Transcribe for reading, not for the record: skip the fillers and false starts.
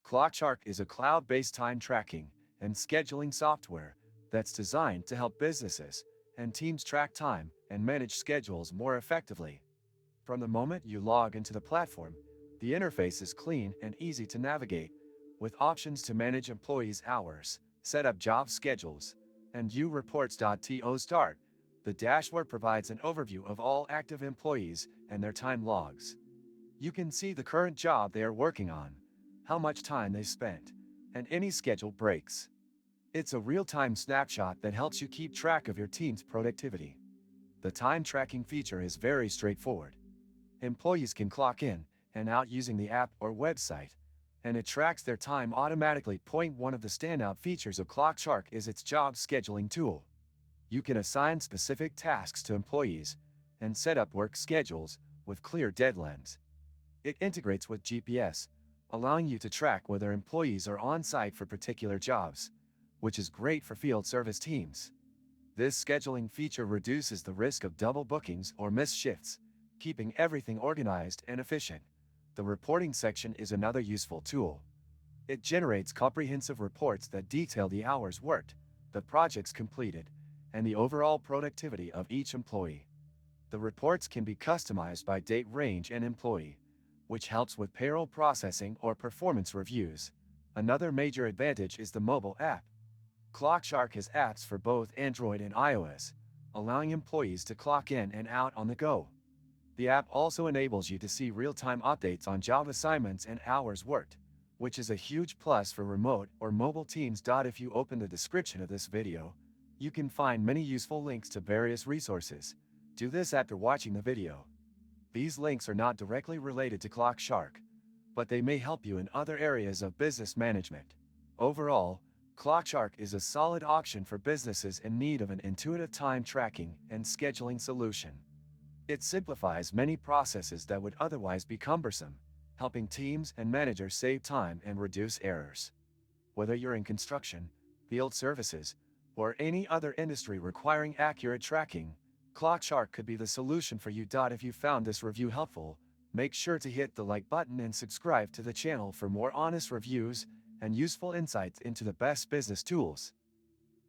ClockShark is a cloud-based time tracking and scheduling software that's designed to help businesses and teams track time and manage schedules more effectively. From the moment you log into the platform, the interface is clean and easy to navigate, with options to manage employees' hours, set up job schedules, and view reports. To start, the dashboard provides an overview of all active employees and their time logs. You can see the current job they are working on, how much time they spent, and any scheduled breaks. It's a real-time snapshot that helps you keep track of your team's productivity. The time tracking feature is very straightforward. Employees can clock in and out using the app or website, and it tracks their time automatically. One of the standout features of ClockShark is its job scheduling tool. You can assign specific tasks to employees and set up work schedules with clear deadlines. It integrates with GPS, allowing you to track whether employees are on site for particular jobs, which is great for field service teams. This scheduling feature reduces the risk of double bookings or missed shifts, keeping everything organized and efficient. The reporting section is another useful tool. It generates comprehensive reports that detail the hours worked, the projects completed, and the overall productivity of each employee. The reports can be customized by date range and employee, which helps with payroll processing or performance reviews. Another major advantage is the mobile app. ClockShark has apps for both Android and iOS, allowing employees to clock in and out on the go. The app also enables you to see real-time updates on job assignments and hours worked, which is a huge plus for remote or mobile teams. If you open the description of this video, you can find many useful links to various resources. Do this after watching the video. These links are not directly related to ClockShark, but they may help you in other areas of business management. Overall, ClockShark is a solid option for businesses in need of an intuitive time tracking and scheduling solution. It simplifies many processes that would otherwise be cumbersome, helping teams and managers save time and reduce errors. Whether you're in construction, field services, or any other industry requiring accurate tracking, ClockShark could be the solution for you. If you found this review helpful, make sure to hit the like button and subscribe to the channel for more honest reviews and useful insights into the best business tools.